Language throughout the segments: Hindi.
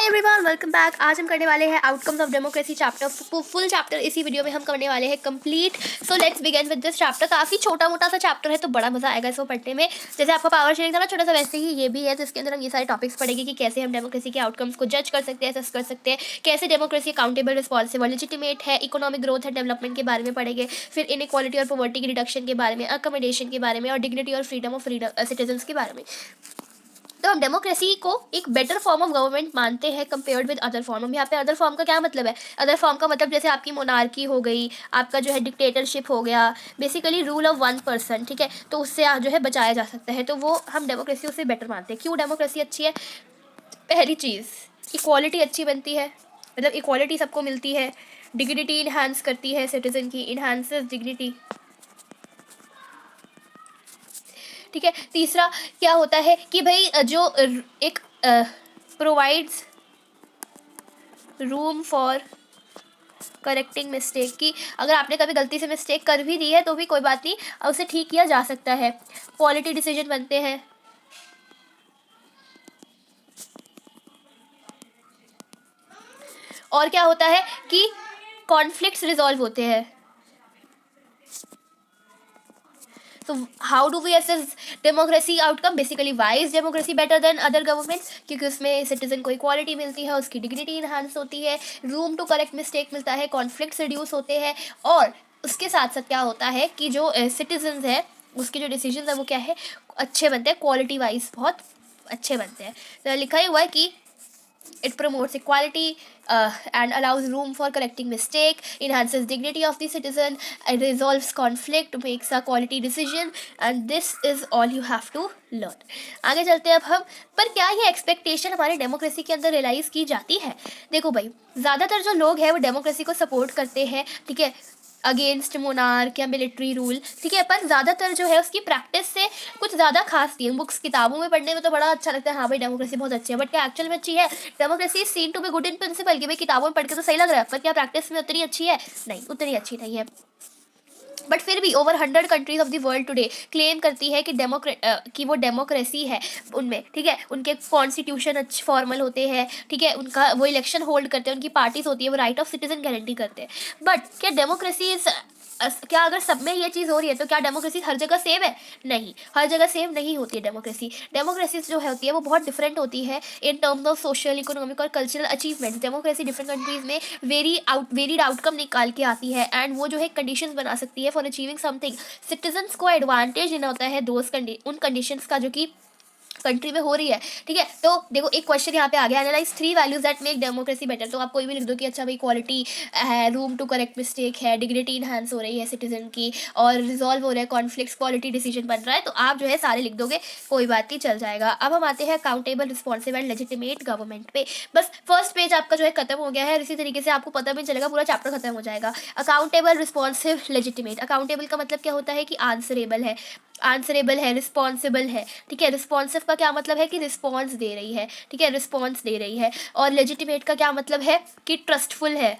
Hi everyone, welcome back. आज हम करने वाले हैं outcomes of democracy chapter. Full chapter इसी वीडियो में हम करने वाले हैं complete. So let's begin with this chapter. काफ़ी छोटा मोटा सा चैप्टर है तो बड़ा मजा आएगा इसको पढ़ने में। जैसे आपका पावर शेयरिंग था ना छोटा सा, वैसे ही ये भी है। तो इसके अंदर हम ये सारे टॉपिक्स पढ़ेंगे कि कैसे हम डेमोक्रेसी के आउटकम्स को जज कर सकते हैं, असेस कर सकते हैं, कैसे डेमोक्रेसी अकाउंटेबल, रिस्पॉन्सिबल, लेजिटिमेट है, इकोनॉमिक ग्रोथ एंड डेवलपमेंट के बारे में पढ़ेंगे। फिर इनइक्वालिटी और पॉवर्टी की रिडक्शन के बारे में, अकोमोडेशन के बारे में, और डिग्निटी और फ्रीडम ऑफ सिटीजन्स के बारे में। तो हम डेमोक्रेसी को एक बेटर फॉर्म ऑफ गवर्नमेंट मानते हैं कंपेयर्ड विद अदर फॉर्म। हम यहाँ पे अदर फॉर्म का क्या मतलब है? अदर फॉर्म का मतलब जैसे आपकी मोनार्की हो गई, आपका जो है डिक्टेटरशिप हो गया, basically rule of one person, ठीक है। तो उससे जो है बचाया जा सकता है, तो वो हम डेमोक्रेसी उससे बेटर मानते हैं। क्यों डेमोक्रेसी अच्छी है? पहली चीज़, इक्वालिटी अच्छी बनती है, मतलब इक्वालिटी सबको मिलती है। डिग्निटी इन्हांस करती है सिटीजन की, इन्हांसेस डिग्निटी, ठीक है। तीसरा क्या होता है कि भाई जो एक provides room for correcting mistake, की अगर आपने कभी गलती से मिस्टेक कर भी दी है तो भी कोई बात नहीं, उसे ठीक किया जा सकता है। क्वालिटी डिसीजन बनते हैं। और क्या होता है कि कॉन्फ्लिक्ट्स रिजॉल्व होते हैं। तो how do we assess democracy outcome? Basically why is democracy better than other government? क्योंकि उसमें सिटीजन को इक्वालिटी मिलती है, उसकी डिग्निटी इन्हांस होती है, रूम टू करेक्ट मिस्टेक मिलता है, कॉन्फ्लिक्ट्स रिड्यूस होते हैं, और उसके साथ साथ क्या होता है कि जो सिटीजन है उसके जो डिसीजन है वो क्या है, अच्छे बनते हैं, क्वालिटी वाइज बहुत अच्छे बनते हैं। तो लिखा ही हुआ है कि it promotes equality and allows room for correcting mistake, enhances dignity of the citizen, and resolves conflict, makes a quality decision, and this is all you have to learn. आगे चलते हैं अब हम। पर क्या ये एक्सपेक्टेशन हमारे डेमोक्रेसी के अंदर रियलाइज की जाती है? देखो भाई, ज़्यादातर जो लोग हैं वो डेमोक्रेसी को सपोर्ट करते हैं, ठीक है, अगेंस्ट मोनार्क या मिलिट्री रूल, ठीक है। पर ज़्यादातर जो है उसकी प्रैक्टिस से कुछ ज़्यादा खास नहीं है। बुक्स किताबों में पढ़ने में तो बड़ा अच्छा लगता है, हाँ भाई डेमोक्रेसी बहुत अच्छी है, बट क्या एक्चुअल में अच्छी है? Democracy seen to be good in principle, कि भाई किताबों में पढ़ के तो सही लग रहा है, पर क्या प्रैक्टिस में उतनी अच्छी है? नहीं, उतनी अच्छी नहीं है। बट फिर भी over 100 countries of the world today claim करती है कि वो डेमोक्रेसी है उनमें, ठीक है। उनके कॉन्स्टिट्यूशन अच्छे फॉर्मल होते हैं, ठीक है, उनका वो इलेक्शन होल्ड करते हैं, उनकी पार्टीज होती है, वो राइट ऑफ सिटीजन गारंटी करते हैं। बट क्या डेमोक्रेसी क्या अगर सब में ये चीज़ हो रही है तो क्या डेमोक्रेसी हर जगह सेम है? नहीं, हर जगह सेम नहीं होती है डेमोक्रेसी। डेमोक्रेसी जो होती है वो बहुत डिफरेंट होती है in terms of social, economic और cultural achievements. Democracy different countries में वेरीड आउटकम निकाल के आती है, एंड वो जो है कंडीशंस बना सकती है फॉर अचीविंग समथिंग। सिटीजन्स को एडवांटेज लेना होता है उन कंडीशंस का जो कि कंट्री में हो रही है, ठीक है। तो देखो एक क्वेश्चन यहाँ पे आ गया, analyse 3 values that make democracy better. तो आप कोई भी लिख दो कि अच्छा भाई क्वालिटी है, रूम टू करेक्ट मिस्टेक है, डिग्निटी इन्हांस हो रही है सिटीजन की, और रिजॉल्व हो रहा है कॉन्फ्लिक्ट्स, क्वालिटी डिसीजन बन रहा है। तो आप जो है सारे लिख दोगे, कोई बात नहीं, चल जाएगा। अब हम आते हैं accountable, responsible and legitimate government पे। बस फर्स्ट पेज आपका जो है खत्म हो गया है। इसी तरीके से आपको पता भी चलेगा, पूरा चैप्टर खत्म हो जाएगा। Accountable, responsive, legitimate. अकाउंटेबल का मतलब क्या होता है कि आंसरेबल है, रिस्पॉन्सिबल है, ठीक है। रिस्पॉन्सिव का क्या मतलब है कि रिस्पॉन्स दे रही है, ठीक है, रिस्पॉन्स दे रही है। और लेजिटिमेट का क्या मतलब है कि ट्रस्टफुल है,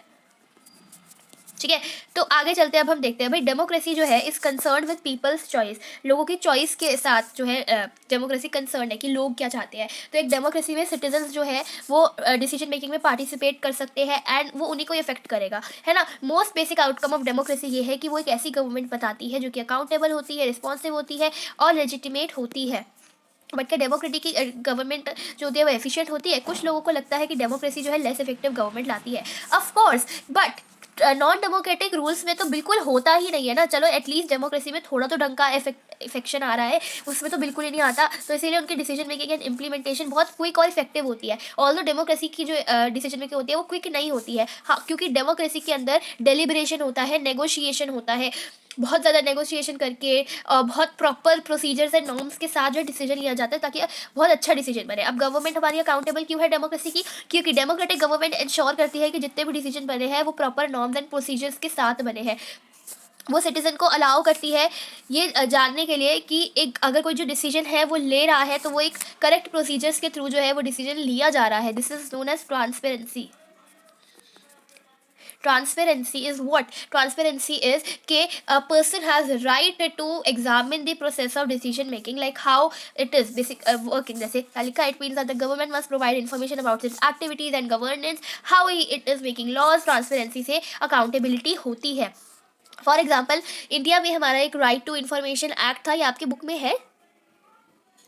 ठीक है। तो आगे चलते हैं, अब हम देखते हैं भाई डेमोक्रेसी जो है is concern with people's choice. लोगों की चॉइस के साथ जो है डेमोक्रेसी कंसर्न है कि लोग क्या चाहते हैं। तो एक डेमोक्रेसी में सिटीजन्स जो है वो डिसीजन मेकिंग में पार्टिसिपेट कर सकते हैं, एंड वो उन्हीं को इफेक्ट करेगा, है ना। Most basic outcome of democracy ये है कि वो एक ऐसी गवर्नमेंट बताती है जो कि अकाउंटेबल होती है, रिस्पॉन्सिव होती है और लेजिटिमेट होती है। बट क्या डेमोक्रेटिक की गवर्नमेंट जो होती है वो एफिशिएंट होती है? कुछ लोगों को लगता है कि डेमोक्रेसी जो है लेस इफेक्टिव गवर्नमेंट लाती है, of course. But non democratic rules में तो बिल्कुल होता ही नहीं है ना। चलो एटलीस्ट डेमोक्रेसी में थोड़ा तो ढंग का इफेक्शन आ रहा है, उसमें तो बिल्कुल ही नहीं आता। तो इसीलिए उनकी डिसीजन मेकिंग एंड इम्प्लीमेंटेशन बहुत क्विक और इफेक्टिव होती है। ऑल्दो डेमोक्रेसी की जो डिसीजन मेकिंग होती है वो क्विक नहीं होती है, हाँ, क्योंकि डेमोक्रेसी के अंदर डेलिब्रेशन होता है, नेगोशिएशन होता है, बहुत ज़्यादा नेगोशिएशन करके बहुत प्रॉपर प्रोसीजर्स एंड नॉर्म्स के साथ जो डिसीजन लिया जाता है ताकि बहुत अच्छा डिसीजन बने। अब गवर्नमेंट हमारी अकाउंटेबल क्यों है डेमोक्रेसी की? क्योंकि डेमोक्रेटिक गवर्नमेंट इंश्योर करती है कि जितने भी डिसीजन बने हैं वो प्रॉपर नॉर्म्स एंड प्रोसीजर्स के साथ बने हैं। वो सिटीजन को अलाउ करती है ये जानने के लिए कि एक अगर कोई जो डिसीजन है वो ले रहा है तो वो एक करेक्ट प्रोसीजर्स के थ्रू जो है वो डिसीजन लिया जा रहा है। This is known as transparency, transparency is what? Transparency is के a person has right to examine the process of decision making, like how it is basic working. जैसे लिखा, it means that the government must provide information about its activities and governance, how it is making laws. Transparency से अकाउंटेबिलिटी होती है. फॉर एग्जाम्पल, इंडिया में हमारा एक राइट टू इन्फॉर्मेशन एक्ट था. ये आपकी बुक में है?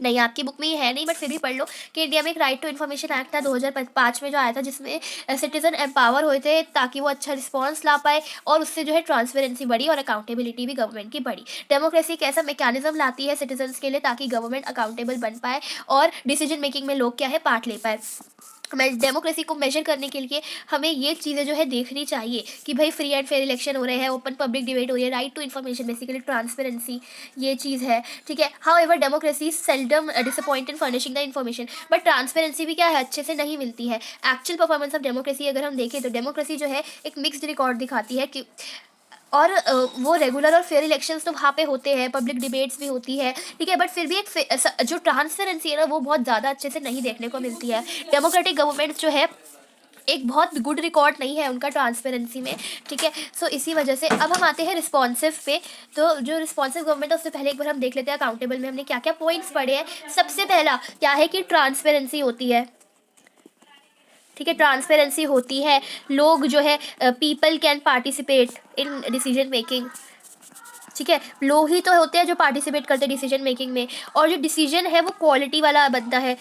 नहीं, आपकी बुक में ये है नहीं, बट फिर भी पढ़ लो कि इंडिया में एक राइट टू इन्फॉर्मेशन एक्ट था 2005 में जो आया था, जिसमें सिटीजन एम्पावर हुए थे ताकि वो अच्छा रिस्पॉन्स ला पाए, और उससे जो है ट्रांसपेरेंसी बढ़ी और अकाउंटेबिलिटी भी गवर्नमेंट की बढ़ी. डेमोक्रेसी एक ऐसा मैकेनिज्म लाती है सिटीजन्स के लिए ताकि गवर्नमेंट अकाउंटेबल बन पाए और डिसीजन मेकिंग में लोग क्या है, पार्ट ले पाए. डेमोक्रेसी को मेजर करने के लिए हमें ये चीज़ें जो है देखनी चाहिए कि भाई फ्री एंड फेयर इलेक्शन हो रहे हैं, ओपन पब्लिक डिबेट हो रही है, right to information, basically transparency, ये चीज़ है. ठीक है. However democracy seldom disappoint in furnishing the information, but transparency भी क्या है, अच्छे से नहीं मिलती है. एक्चुअल परफॉर्मेंस ऑफ डेमोक्रेसी अगर हम देखें तो डेमोक्रेसी जो है एक मिक्स्ड रिकॉर्ड दिखाती है कि और वो रेगुलर और फेयर इलेक्शंस तो वहाँ पे होते हैं, पब्लिक डिबेट्स भी होती है. ठीक है. बट फिर भी एक जो ट्रांसपेरेंसी है ना, वो बहुत ज़्यादा अच्छे से नहीं देखने को मिलती है. डेमोक्रेटिक गवर्नमेंट जो है एक बहुत गुड रिकॉर्ड नहीं है उनका ट्रांसपेरेंसी में. ठीक है. सो इसी वजह से अब हम आते हैं रिस्पॉन्सिव पे. तो जो रिस्पॉन्सिव गवर्नमेंट है उससे पहले एक बार हम देख लेते हैं अकाउंटेबल में हमने क्या क्या पॉइंट्स पढ़े हैं. सबसे पहला क्या है कि ट्रांसपेरेंसी होती है. ठीक है. ट्रांसपेरेंसी होती है, लोग जो है people can participate in decision making. ठीक है. लोग ही तो होते हैं जो पार्टिसिपेट करते हैं डिसीजन मेकिंग में, और जो डिसीजन है वो क्वालिटी वाला बनता है.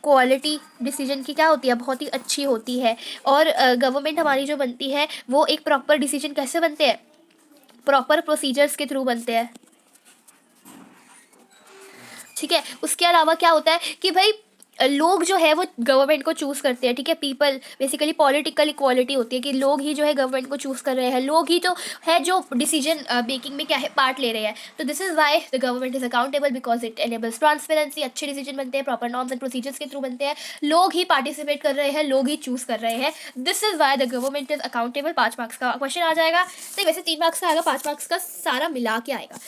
क्वालिटी डिसीजन की क्या होती है, बहुत ही अच्छी होती है. और गवर्नमेंट हमारी जो बनती है वो एक प्रॉपर डिसीजन कैसे बनते हैं, प्रॉपर प्रोसीजर्स के थ्रू बनते हैं. ठीक है. उसके अलावा क्या होता है कि भाई लोग जो है वो गवर्नमेंट को चूज़ करते हैं. ठीक है. पीपल बेसिकली पॉलिटिकल इक्वालिटी होती है कि लोग ही जो है गवर्नमेंट को चूज़ कर रहे हैं, लोग ही तो है जो डिसीजन मेकिंग में क्या है पार्ट ले रहे हैं. तो this is why the government is accountable, because it enables transparency. अच्छे डिसीजन बनते हैं, प्रॉपर नॉर्म्स एंड प्रोसीजर्स के थ्रू बनते हैं, लोग ही पार्टिसिपेट कर रहे हैं, लोग ही चूज़ कर रहे हैं. This is why the government is accountable. 5 marks का क्वेश्चन आ जाएगा. तो वैसे 3 मार्क्स का आएगा, 5 मार्क्स का सारा मिला के आएगा.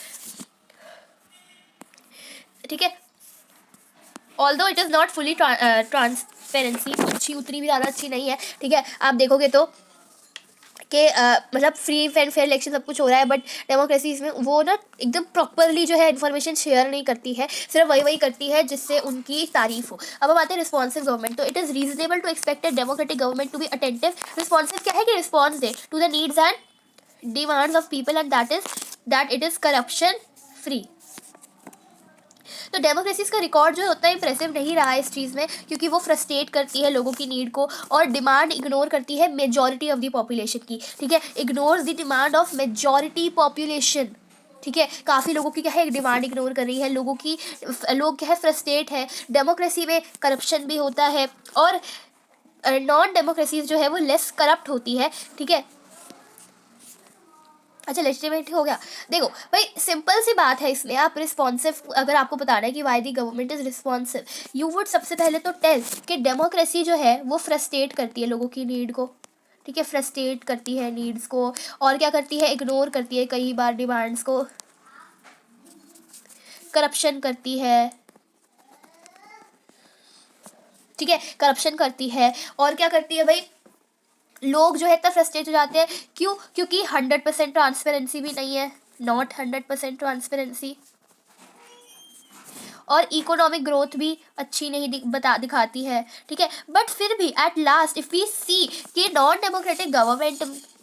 ठीक है. Although it is not fully transparency, अच्छी उतनी भी ज़्यादा अच्छी नहीं है. ठीक है. आप देखोगे तो कि मतलब फ्री एंड फेयर इलेक्शन सब कुछ हो रहा है, बट डेमोक्रेसी इसमें वो ना एकदम प्रॉपरली जो है इन्फॉर्मेशन शेयर नहीं करती है, सिर्फ वही करती है जिससे उनकी तारीफ हो. अब हम आते हैं रिस्पॉन्सिव गवर्नमेंट. तो it is reasonable to expect a democratic government to be attentive. Responsive क्या है कि रिस्पॉन्स दे to the needs and demands of people, and that it is corruption free. तो डेमोक्रेसी का रिकॉर्ड जो होता है इंप्रेसिव नहीं रहा है इस चीज़ में, क्योंकि वो फ्रस्ट्रेट करती है लोगों की नीड को और डिमांड इग्नोर करती है मेजॉरिटी ऑफ द पॉपुलेशन की. ठीक है. Ignores the demand of majority population. ठीक है. काफ़ी लोगों की क्या है डिमांड इग्नोर कर रही है, लोगों की लोग क्या है फ्रस्ट्रेट है. डेमोक्रेसी में करप्शन भी होता है, और नॉन डेमोक्रेसीज जो है वो लेस करप्ट होती है. ठीक है. अच्छा, लेजिटिमेट हो गया. देखो भाई, सिंपल सी बात है इसमें. आप रिस्पॉन्सिव अगर आपको बताना है कि why the government is responsive, you would सबसे पहले तो टेल कि डेमोक्रेसी जो है वो फ्रस्ट्रेट करती है लोगों की नीड को. ठीक है. फ्रस्ट्रेट करती है नीड्स को, और क्या करती है, इग्नोर करती है कई बार डिमांड्स को, करप्शन करती है. ठीक है. करप्शन करती है, और क्या करती है भाई, लोग जो है इतना फ्रस्ट्रेट हो जाते हैं. क्यों? क्योंकि 100% ट्रांसपेरेंसी भी नहीं है, नॉट 100% ट्रांसपेरेंसी. और इकोनॉमिक ग्रोथ भी अच्छी नहीं दिखाती है. ठीक है. बट फिर भी एट लास्ट इफ़ वी सी कि नॉन डेमोक्रेटिक गवर्नमेंट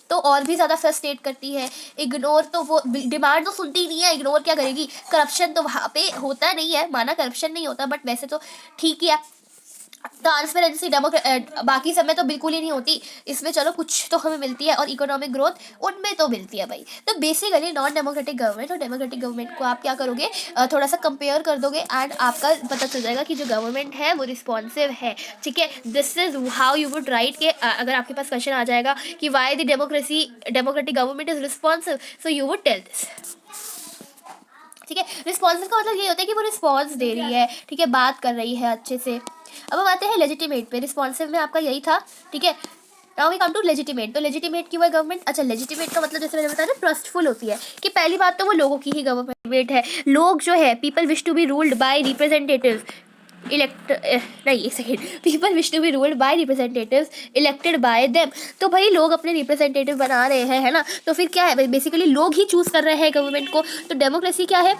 तो और भी ज़्यादा फ्रस्ट्रेट करती है. इग्नोर तो वो डिमांड तो सुनती ही नहीं है, इग्नोर क्या करेगी. करप्शन तो वहाँ पे होता नहीं है, माना करप्शन नहीं होता, बट वैसे तो ठीक ही है. ट्रांसपेरेंसी बाकी सब में तो बिल्कुल ही नहीं होती, इसमें चलो कुछ तो हमें मिलती है, और इकोनॉमिक ग्रोथ उनमें तो मिलती है भाई. तो बेसिकली नॉन डेमोक्रेटिक गवर्नमेंट और डेमोक्रेटिक गवर्नमेंट को आप क्या करोगे, थोड़ा सा कंपेयर कर दोगे, एंड आपका पता चल जाएगा कि जो गवर्नमेंट है वो रिस्पॉन्सिव है. ठीक है. This is how you would write के अगर आपके पास क्वेश्चन आ जाएगा कि why the democratic government is responsive, so you would tell this. ठीक है. रिस्पॉन्सिव का मतलब ये होता है कि वो रिस्पॉन्स दे रही है. ठीक है. बात कर रही है अच्छे से. अब हम आते हैं लेजिटिमेट पे. रिस्पॉन्सिव में आपका यही था. ठीक है. Now we come to legitimate. तो लेजिटिमेट की वो गवर्नमेंट. अच्छा, लेजिटिमेट का मतलब जैसे मैंने बताया ना, ट्रस्टफुल होती है. कि पहली बात तो वो लोगों की ही गवर्नमेंट है. लोग जो है, people wish to be ruled by representative. Elect नहीं, एक second, people wish to be ruled by representatives elected by them. तो भाई लोग अपने रिप्रेजेंटेटिव बना रहे हैं, है ना, तो फिर क्या है, बेसिकली लोग ही चूज कर रहे हैं गवर्नमेंट को। तो डेमोक्रेसी क्या है,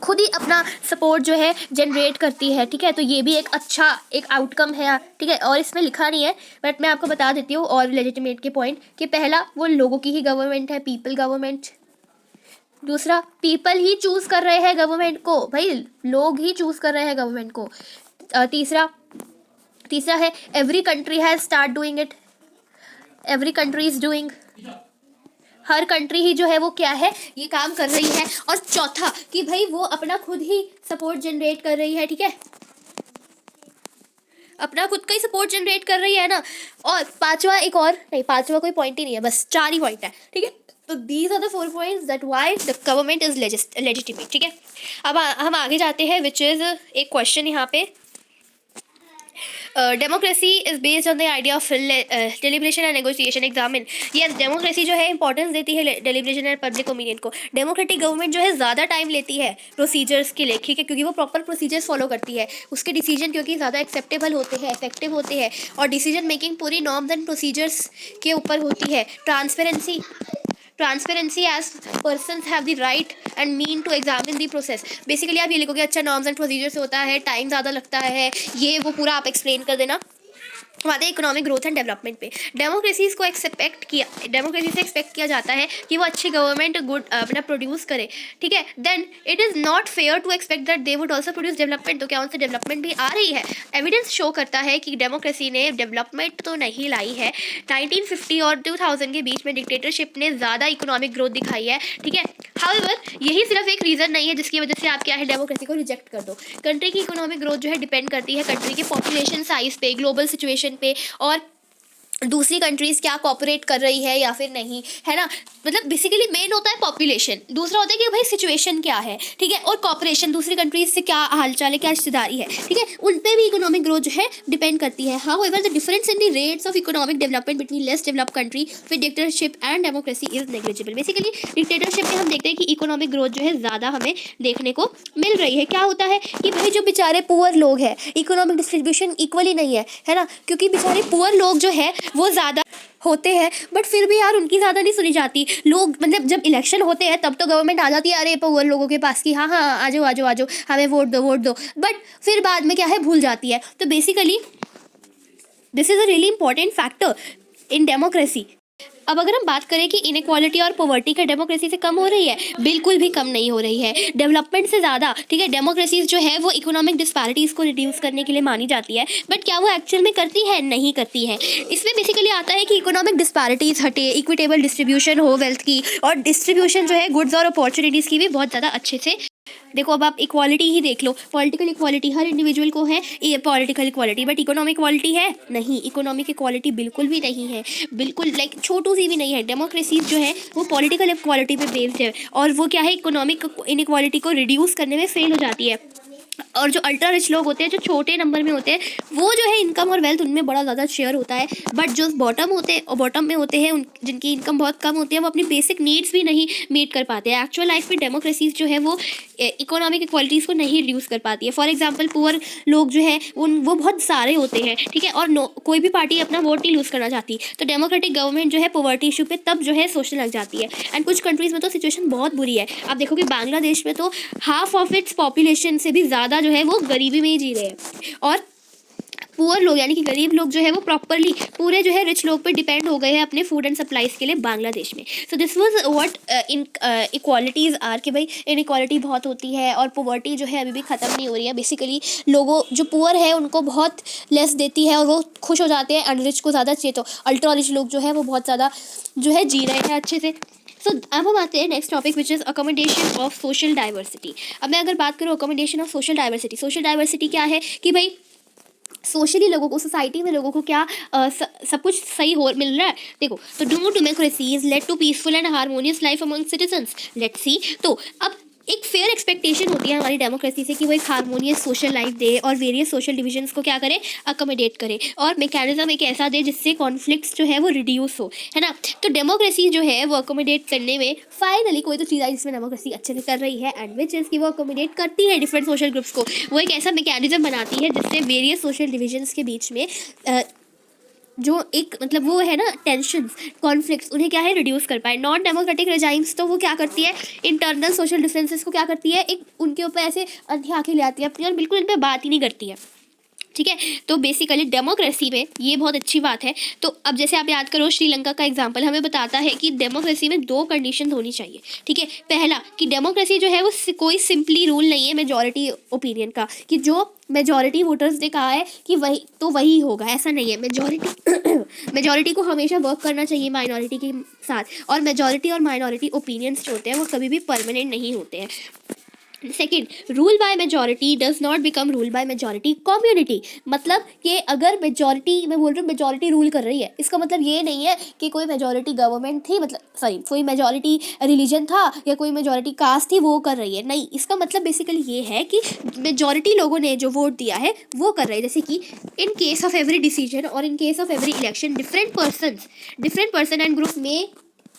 खुद ही अपना सपोर्ट जो है जनरेट करती है, ठीक है। तो ये भी एक अच्छा एक आउटकम है, ठीक है। और इसमें लिखा नहीं है बट मैं आपको बता देती हूँ और लेजिटिमेट के पॉइंट, कि पहला वो लोगों की ही गवर्नमेंट है, पीपल गवर्नमेंट। दूसरा, पीपल ही चूज कर रहे हैं गवर्नमेंट को, भाई लोग ही चूज कर रहे हैं गवर्नमेंट को। तीसरा है every country has start doing it, every country is doing, हर कंट्री ही जो है वो क्या है, ये काम कर रही है। और चौथा कि भाई वो अपना खुद ही सपोर्ट जनरेट कर रही है, ठीक है, अपना खुद का ही सपोर्ट जनरेट कर रही है ना। और पांचवा एक और नहीं, पांचवा कोई पॉइंट ही नहीं है, बस 4 ही पॉइंट है, ठीक है। तो these are the 4 points that why the government is legitimate, ठीक है। अब हम आगे जाते हैं, विच इज एक क्वेश्चन यहाँ पे, democracy is based on the idea of deliberation and negotiation examine. Yes, democracy जो है इंपॉर्टेंस देती है डेलिब्रेशन एंड पब्लिक ओपिनियन को। डेमोक्रेटिक गवर्नमेंट जो है ज़्यादा टाइम लेती है प्रोसीजर्स के लिए, ठीक है, क्योंकि वो प्रॉपर प्रोसीजर्स फॉलो करती है, उसके डिसीजन क्योंकि ज़्यादा एक्सेप्टेबल होते हैं, इफेक्टिव होते हैं, और डिसीजन मेकिंग पूरी नॉर्म्स एंड प्रोसीजर्स के ऊपर होती है। Transparency as person have the right and mean to examine the process. Basically आप ये लिखोगे, अच्छा नॉर्म्स एंड प्रोसीजर्स होता है, टाइम ज़्यादा लगता है, ये वो पूरा आप एक्सप्लेन कर देना। हमारे इकोनॉमिक ग्रोथ एंड डेवलपमेंट पे डेमोक्रेसी से एक्सपेक्ट किया जाता है कि वो अच्छी गवर्नमेंट गुड अपना प्रोड्यूस करे, ठीक है। Then it is not fair to expect that they would also produce development. तो क्या उनसे डेवलपमेंट भी आ रही है? एविडेंस शो करता है कि डेमोक्रेसी ने डेवलपमेंट तो नहीं लाई है। 1950 और 2000 के बीच में डिक्टेटरशिप ने ज़्यादा इकोनॉमिक ग्रोथ दिखाई है, ठीक है। हाउएवर यही सिर्फ एक रीज़न नहीं है जिसकी वजह से आप क्या है डेमोक्रेसी को रिजेक्ट कर दो। कंट्री की इकोनॉमिक ग्रोथ जो है डिपेंड करती है कंट्री के पॉपुलेशन साइज पे, ग्लोबल सिचुएशन पे, और दूसरी कंट्रीज़ क्या कॉपरेट कर रही है या फिर नहीं, है ना। मतलब बेसिकली मेन होता है पॉपुलेशन, दूसरा होता है कि भाई सिचुएशन क्या है, ठीक है, और कॉपरेशन दूसरी कंट्रीज से क्या हालचाल है, क्या रिश्तेदारी है, ठीक है, उन पे भी इकोनॉमिक ग्रोथ जो है डिपेंड करती है। However the difference in the rates of economic development between less developed country with dictatorship and democracy is negligible. Basically dictatorship में हम देखते हैं कि इकोनॉमिक ग्रोथ जो है ज़्यादा हमें देखने को मिल रही है। क्या होता है कि भाई जो बेचारे पुअर लोग हैं, इकोनॉमिक डिस्ट्रीब्यूशन इक्वली नहीं है ना, क्योंकि बेचारे पुअर लोग जो है वो ज़्यादा होते हैं, बट फिर भी यार उनकी ज़्यादा नहीं सुनी जाती। लोग मतलब जब इलेक्शन होते हैं तब तो गवर्नमेंट आ जाती है अरे पुअर लोगों के पास कि हाँ हाँ आ जाओ आ जाओ आ जाओ, हमें वोट दो, बट फिर बाद में क्या है भूल जाती है। तो basically this is a really important factor in democracy. अब अगर हम बात करें कि इनइक्वालिटी और पॉवर्टी का डेमोक्रेसी से कम हो रही है, बिल्कुल भी कम नहीं हो रही है, डेवलपमेंट से ज़्यादा, ठीक है। डेमोक्रेसीज जो है वो इकोनॉमिक डिस्पैरिटीज़ को रिड्यूस करने के लिए मानी जाती है, बट क्या वो एक्चुअल में करती है? नहीं करती है। इसमें बेसिकली आता है कि इकोनॉमिक डिस्पैरिटीज़ हटे, इक्विटेबल डिस्ट्रीब्यूशन हो वेल्थ की, और डिस्ट्रीब्यूशन जो है गुड्स और अपॉर्चुनिटीज़ की भी बहुत ज़्यादा अच्छे से। देखो अब आप इक्वालिटी ही देख लो, पॉलिटिकल इक्वालिटी हर इंडिविजुअल को है, ये political equality, but economic equality है नहीं, इकोनॉमिक इक्वालिटी बिल्कुल भी नहीं है, बिल्कुल लाइक छोटू सी भी नहीं है। डेमोक्रेसी जो है वो पॉलिटिकल इक्वालिटी पे बेस्ड है, और वो क्या है इकोनॉमिक इनइक्वालिटी को रिड्यूस करने में फेल हो जाती है। और जो अल्ट्रा रिच लोग होते हैं, जो छोटे नंबर में होते हैं, वो जो है इनकम और वेल्थ उनमें बड़ा ज़्यादा शेयर होता है, बट जो बॉटम में होते हैं जिनकी इनकम बहुत कम होती है, वो अपनी बेसिक नीड्स भी नहीं मीट कर पाते हैं। एक्चुअल लाइफ में डेमोक्रेसीज जो है वो इकोनॉमिक इक्वालिटीज़ को नहीं रिड्यूस कर पाती है। फॉर एग्जांपल पुअर लोग जो है वो बहुत सारे होते हैं, ठीक है, और कोई भी पार्टी अपना वोट नहीं लूज़ करना चाहती, तो डेमोक्रेटिक गवर्नमेंट जो है पॉवर्टी इशू पे तब जो है सोचने लग जाती है। एंड कुछ कंट्रीज़ में तो सिचुएशन बहुत बुरी है। आप देखो कि बांग्लादेश में तो हाफ ऑफ इट्स पॉपुलेशन से भी ज़्यादा जो है वो गरीबी में ही जी रहे हैं, और पुअर लोग यानी कि गरीब लोग जो है वो प्रॉपरली पूरे जो है रिच लोग पे डिपेंड हो गए हैं अपने फूड एंड सप्लाईज के लिए बांग्लादेश में। So this was what inequalities are, कि भाई इनइक्वालिटी बहुत होती है और पॉवर्टी जो है अभी भी ख़त्म नहीं हो रही है। बेसिकली लोगों जो पुअर है उनको बहुत लेस देती है और वो खुश हो जाते हैं, अनरिच को ज़्यादा चाहिए, तो अल्ट्रा रिच लोग जो है वो बहुत ज़्यादा जो है जी रहे हैं अच्छे से। सो अब हम आते हैं next topic which is accommodation of social diversity. अब मैं अगर बात करूँ अकोमोडेशन ऑफ सोशल डाइवर्सिटी क्या है कि भाई सोशली लोगों को, सोसाइटी में लोगों को क्या सब कुछ सही हो मिल रहा है। देखो तो do democracy is led to peaceful and harmonious life among citizens. Let's see. तो अब एक फेयर एक्सपेक्टेशन होती है हमारी डेमोक्रेसी से कि वो एक हारमोनियस सोशल लाइफ दे और वेरियस सोशल डिविजन्स को क्या करे, अकोमोडेट करे, और मैकेनिज्म एक ऐसा दे जिससे कॉन्फ्लिक्ट्स जो है वो रिड्यूस हो, है ना। तो डेमोक्रेसी जो है वो अकोमोडेट करने में फाइनली कोई तो चीज़ आई जिसमें डेमोक्रेसी अच्छे से कर रही है, एंड विच इज़ कि वो अकोमोडेट करती है डिफरेंट सोशल ग्रुप्स को। वो एक ऐसा मैकेनिज्म बनाती है जिससे वेरियस सोशल डिविजन्स के बीच में जो एक मतलब वो है ना टेंशन्स, कॉन्फ्लिक्ट्स, उन्हें क्या है रिड्यूस कर पाए। नॉन डेमोक्रेटिक रेजाइम्स तो वो क्या करती है, इंटरनल सोशल डिफरेंसेस को क्या करती है, एक उनके ऊपर ऐसे अंधी आंखें ले आती है अपनी और बिल्कुल इन पर बात ही नहीं करती है, ठीक है। तो बेसिकली डेमोक्रेसी में ये बहुत अच्छी बात है। तो अब जैसे आप याद करो श्रीलंका का एग्जांपल हमें बताता है कि डेमोक्रेसी में 2 कंडीशन होनी चाहिए, ठीक है। पहला कि डेमोक्रेसी जो है वो कोई सिंपली रूल नहीं है मेजॉरिटी ओपिनियन का, कि जो मेजॉरिटी वोटर्स ने कहा है कि वही तो वही होगा, ऐसा नहीं है। मेजॉरिटी को हमेशा वर्क करना चाहिए माइनॉरिटी के साथ, और मेजॉरिटी और माइनॉरिटी ओपिनियंस जो होते हैं वो कभी भी परमानेंट नहीं होते हैं। Second, rule by majority does not become rule by majority community. मतलब कि अगर मेजॉरिटी, मैं बोल रही हूँ मेजॉरिटी रूल कर रही है, इसका मतलब ये नहीं है कि कोई मेजॉरिटी गवर्नमेंट थी, मतलब सॉरी कोई मेजॉरिटी रिलीजन था या कोई मेजॉरिटी कास्ट थी वो कर रही है, नहीं। इसका मतलब बेसिकली ये है कि मेजॉरिटी लोगों ने जो वोट दिया है वो कर रहे हैं। जैसे कि in case of every decision और in case of every election different person and group में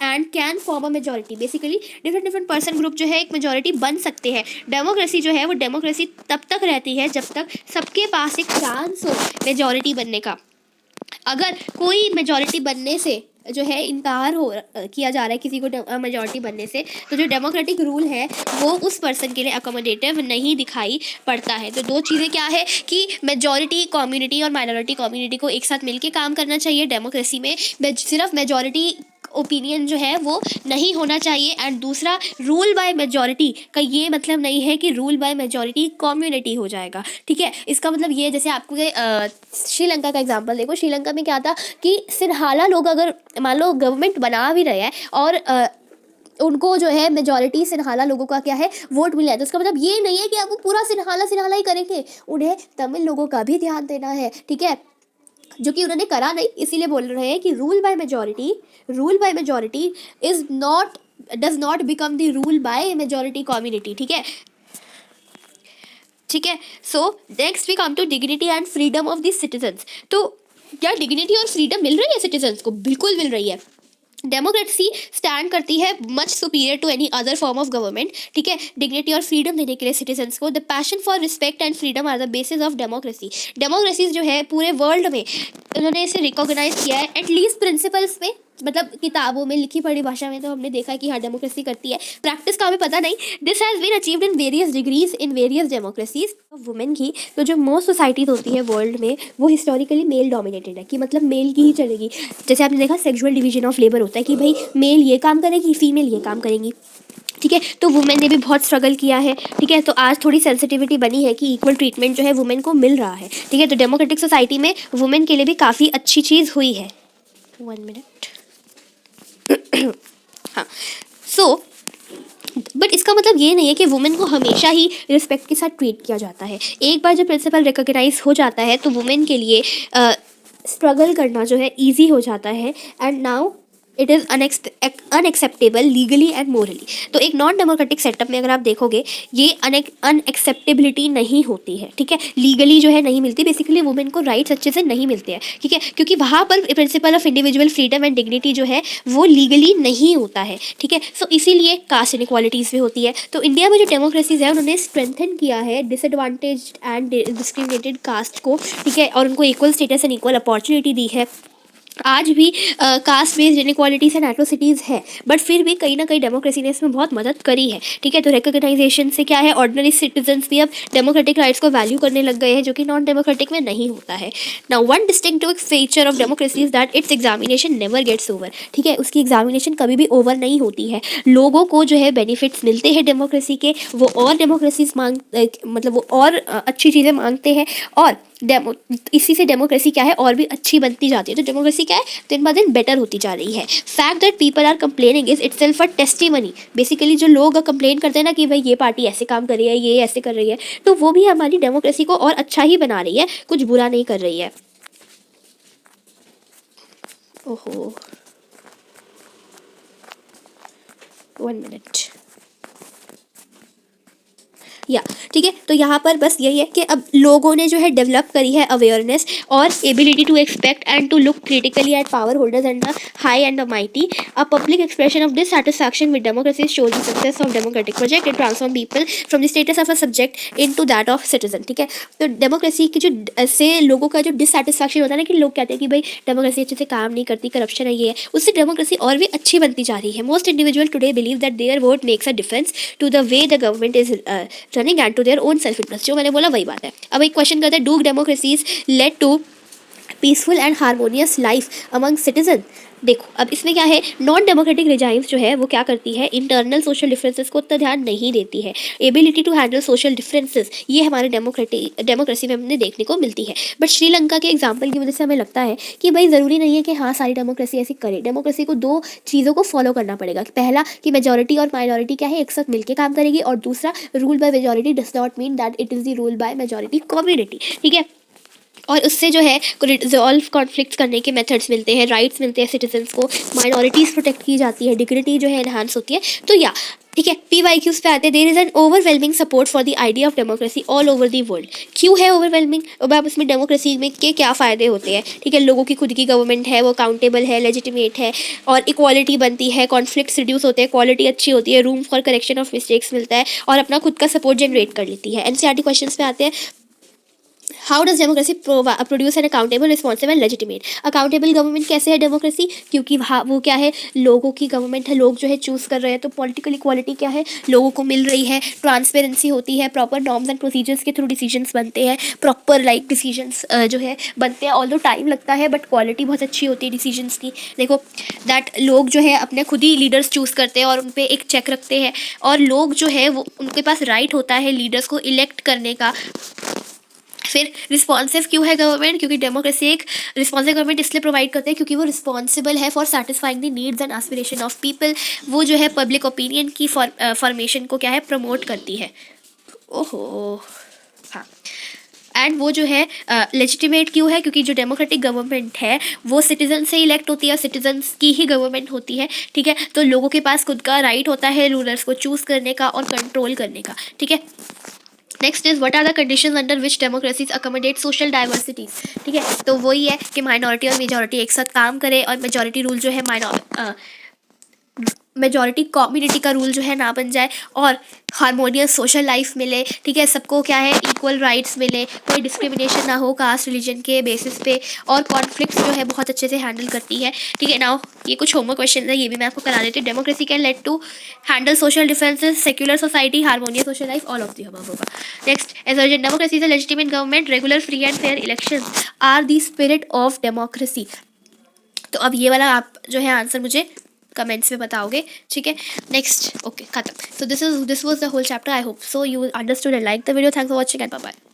and can form a majority. Basically different person group जो है एक मेजॉरिटी बन सकते हैं। डेमोक्रेसी जो है वो डेमोक्रेसी तब तक रहती है जब तक सबके पास एक चांस हो मेजॉरिटी बनने का। अगर कोई मेजॉरिटी बनने से जो है इनकार हो किया जा रहा है किसी को मेजॉरिटी बनने से, तो जो डेमोक्रेटिक रूल है वो उस पर्सन के लिए अकोमोडेटिव नहीं दिखाई पड़ता है। तो 2 चीज़ें क्या है कि मेजॉरिटी कम्युनिटी और माइनॉरिटी कम्युनिटी को एक साथ मिलकर काम करना चाहिए डेमोक्रेसी में। सिर्फ मेजॉरिटी ओपिनियन जो है वो नहीं होना चाहिए। एंड दूसरा, रूल बाय मेजॉरिटी का ये मतलब नहीं है कि रूल बाय मेजॉरिटी कम्युनिटी हो जाएगा, ठीक है। इसका मतलब ये, जैसे आपको श्रीलंका का एग्जांपल देखो, श्रीलंका में क्या था कि सिरहाला लोग अगर मान लो गवर्नमेंट बना भी रहे हैं और उनको जो है मेजॉरिटी सिरहाला लोगों का क्या है वोट मिला है, तो उसका मतलब ये नहीं है कि अब वो पूरा सिरहाला ही करेंगे, उन्हें तमिल लोगों का भी ध्यान देना है, ठीक है, जो कि उन्होंने करा नहीं। इसीलिए बोल रहे हैं कि rule by majority is not does not become the rule by majority community, ठीक है, ठीक है। So next we come to dignity and freedom of the citizens. तो क्या डिग्निटी और फ्रीडम मिल रही है सिटीजन्स को? बिल्कुल मिल रही है। डेमोक्रेसी स्टैंड करती है much superior to any other form of government, ठीक है, डिग्निटी और फ्रीडम देने के लिए सिटीजन्स को। The passion for respect and freedom are the basis of democracy. Democracy जो है पूरे वर्ल्ड में उन्होंने इसे रिकॉग्नाइज किया है एटलीस्ट प्रिंसिपल्स में, मतलब किताबों में लिखी पढ़ी भाषा में तो हमने देखा कि हाँ डेमोक्रेसी करती है, प्रैक्टिस का हमें पता नहीं। This has been achieved in various degrees in various democracies of women की। तो जो मोस्ट सोसाइटीज होती है वर्ल्ड में वो हिस्टोरिकली मेल डोमिनेटेड है, कि मतलब मेल की ही चलेगी। जैसे आपने देखा सेक्सुअल डिवीजन ऑफ लेबर होता है कि भाई मेल ये काम करेगी, फीमेल ये काम करेंगी, ठीक है। तो वुमेन ने भी बहुत स्ट्रगल किया है, ठीक है। तो आज थोड़ी सेंसिटिविटी बनी है कि इक्वल ट्रीटमेंट जो है वुमेन को मिल रहा है, ठीक है। तो डेमोक्रेटिक सोसाइटी में वुमेन के लिए भी काफ़ी अच्छी चीज़ हुई है। 1 मिनट। हाँ, सो बट इसका मतलब ये नहीं है कि वुमेन को हमेशा ही रिस्पेक्ट के साथ ट्रीट किया जाता है। एक बार जब प्रिंसिपल रिकॉग्नाइज हो जाता है तो वुमेन के लिए स्ट्रगल करना जो है ईजी हो जाता है, and now it is unacceptable legally and morally. तो एक नॉन डेमोक्रेटिक सेटअप में अगर आप देखोगे ये अनएक्सेप्टेबिलिटी नहीं होती है, ठीक है, लीगली जो है नहीं मिलती। बेसिकली वुमेन को राइट्स अच्छे से नहीं मिलते हैं, ठीक है, क्योंकि वहाँ पर principle of individual freedom and dignity जो है वो लीगली नहीं होता है, ठीक है। सो इसीलिए कास्ट इनइक्वालिटीज़ भी होती है। तो इंडिया में जो डेमोक्रेसीज है उन्होंने स्ट्रेंथन किया है डिसएडवांटेज एंड डिस्क्रिमिनेटेड कास्ट को, ठीक है, और उनको equal status and equal opportunity दी है। आज भी caste based inequalities and atrocities है, बट फिर भी कहीं ना कहीं डेमोक्रेसी ने इसमें बहुत मदद करी है, ठीक है। तो रिकॉग्नाइजेशन से क्या है, ऑर्डिनरी सिटीजन्स भी अब डेमोक्रेटिक राइट्स को वैल्यू करने लग गए हैं, जो कि नॉन डेमोक्रेटिक में नहीं होता है। Now one distinctive feature of democracy is that its examination never gets over, ठीक है, उसकी एग्जामिनेशन कभी भी ओवर नहीं होती है। लोगों को जो है बेनिफिट्स मिलते हैं डेमोक्रेसी के, वो और डेमोक्रेसीज मतलब वो और अच्छी चीज़ें मांगते हैं, और इसी से डेमोक्रेसी क्या है और भी अच्छी बनती जाती है। तो डेमोक्रेसी क्या है दिन ब दिन बेटर होती जा रही है। Fact that people are complaining is itself a testimony. Basically जो लोग कंप्लेन करते हैं ना कि भाई ये पार्टी ऐसे काम कर रही है, ये ऐसे कर रही है, तो वो भी हमारी डेमोक्रेसी को और अच्छा ही बना रही है, कुछ बुरा नहीं कर रही है। ओहो 1 मिनट। या ठीक है। तो यहाँ पर बस यही है कि अब लोगों ने जो है डेवलप करी है अवेयरनेस और ability to expect and to look critically at power holders and the high and the mighty. A public expression of dissatisfaction with democracy shows the success of democratic project and transform people from the status of a subject into that of citizen. ठीक है, तो डेमोक्रेसी की जो से लोगों का जो डिससैटिस्फैक्शन होता है ना, कि लोग कहते हैं कि भाई डेमोक्रेसी अच्छे से काम नहीं करती, करप्शन है, ये है, उससे डेमोक्रेसी और भी अच्छी बनती जा रही है। Most individual today believe that their vote makes a difference to the way the government is running and to their own self interest. जो मैंने बोला वही बात है। अब एक क्वेश्चन करते हैं, do democracies led to peaceful and harmonious life among citizen. देखो अब इसमें क्या है, नॉन डेमोक्रेटिक रिजाइम्स जो है वो क्या करती है, इंटरनल सोशल डिफरेंसेस को उतना ध्यान नहीं देती है। Ability to handle social differences ये हमारे डेमोक्रेसी में हमने देखने को मिलती है। बट श्रीलंका के एग्जाम्पल की वजह से हमें लगता है कि भाई ज़रूरी नहीं है कि हाँ सारी डेमोक्रेसी ऐसी करे। डेमोक्रेसी को दो चीज़ों को फॉलो करना पड़ेगा। पहला कि मेजोरिटी और माइनॉरिटी क्या है, एक साथ मिलकर काम करेगी, और दूसरा rule by majority does not mean that it is the rule by majority community. ठीक है, और उससे जो है रिजॉल्व कॉन्फ्लिक्ट करने के मेथड्स मिलते हैं, राइट्स मिलते हैं सिटीजन्स को, माइनॉरिटीज़ प्रोटेक्ट की जाती है, डिग्निटी जो है एनहांस होती है। तो या ठीक है, PYQs पे आते हैं। There is an overwhelming support for the idea of democracy all over the world. क्यों है ओवरवेलमिंग? अब आप इसमें डेमोक्रेसी में के क्या फ़ायदे होते हैं? ठीक है, लोगों की खुद की गवर्नमेंट है, वो अकाउंटेबल है, लेजिटिमेट है, और इक्वालिटी बनती है, कॉन्फ्लिक्ट्स रिड्यूस होते हैं, क्वालिटी अच्छी होती है, room for correction of mistakes मिलता है, और अपना खुद का सपोर्ट जनरेट कर लेती है। NCERT क्वेश्चन में आते हैं, how does democracy produce an accountable responsible legitimate. Accountable government कैसे है डेमोक्रेसी? क्योंकि वो क्या है, लोगों की गवर्नमेंट है, लोग जो है चूज़ कर रहे हैं, तो पॉलिटिकल इक्वालिटी क्या है, लोगों को मिल रही है, ट्रांसपेरेंसी होती है, प्रॉपर नॉर्म्स एंड प्रोसीजर्स के थ्रू डिसीजंस बनते हैं, प्रॉपर डिसीजंस जो है बनते हैं। ऑल्दो टाइम लगता है बट क्वालिटी बहुत अच्छी होती है डिसीजंस की। देखो दैट लोग जो है अपने खुद ही लीडर्स चूज़ करते हैं और उन पर एक चेक रखते हैं, और लोग जो है वो उनके पास राइट होता है लीडर्स को इलेक्ट करने का। फिर रिस्पॉन्सिव क्यों है गवर्नमेंट? क्योंकि डेमोक्रेसी एक रिस्पॉन्सिव गवर्नमेंट इसलिए प्रोवाइड करते हैं क्योंकि वो रिस्पॉन्सिबल है for satisfying the needs and aspiration of people. वो जो है पब्लिक ओपिनियन की फॉर्मेशन को क्या है, प्रमोट करती है। ओहो हाँ, एंड वो जो है लेजिटिमेट क्यों है? क्योंकि जो डेमोक्रेटिक गवर्नमेंट है वो सिटीजन से इलेक्ट होती है, सिटीजन्स की ही गवर्नमेंट होती है। ठीक है, तो लोगों के पास खुद का राइट होता है रूलर्स को चूज़ करने का और कंट्रोल करने का। ठीक है, next is what are the conditions under which democracies accommodate social diversities. ठीक है, तो वही है कि माइनॉरिटी और मेजॉरिटी एक साथ काम करे, और मेजॉरिटी रूल जो है मेजॉरिटी कम्युनिटी का रूल जो है ना बन जाए, और हारमोनियस सोशल लाइफ मिले। ठीक है, सबको क्या है, इक्वल राइट्स मिले, कोई डिस्क्रिमिनेशन ना हो कास्ट रिलीजन के बेसिस पे, और कॉन्फ्लिक्ट्स जो है बहुत अच्छे से हैंडल करती है। ठीक है, नाउ ये कुछ होमवर्क क्वेश्चन है, ये भी मैं आपको करा देती हूँ। Democracy can lead to handle social differences, secular society, harmonious social life, all of the above होगा। Next, as urgent democracy is a legitimate government, regular free and fair elections are the spirit of democracy. तो अब ये वाला आप जो है आंसर मुझे कमेंट्स में बताओगे। ठीक है, नेक्स्ट ओके खत्म। So this was the whole chapter. I hope so you understood and like the video. Thanks for watching and bye bye.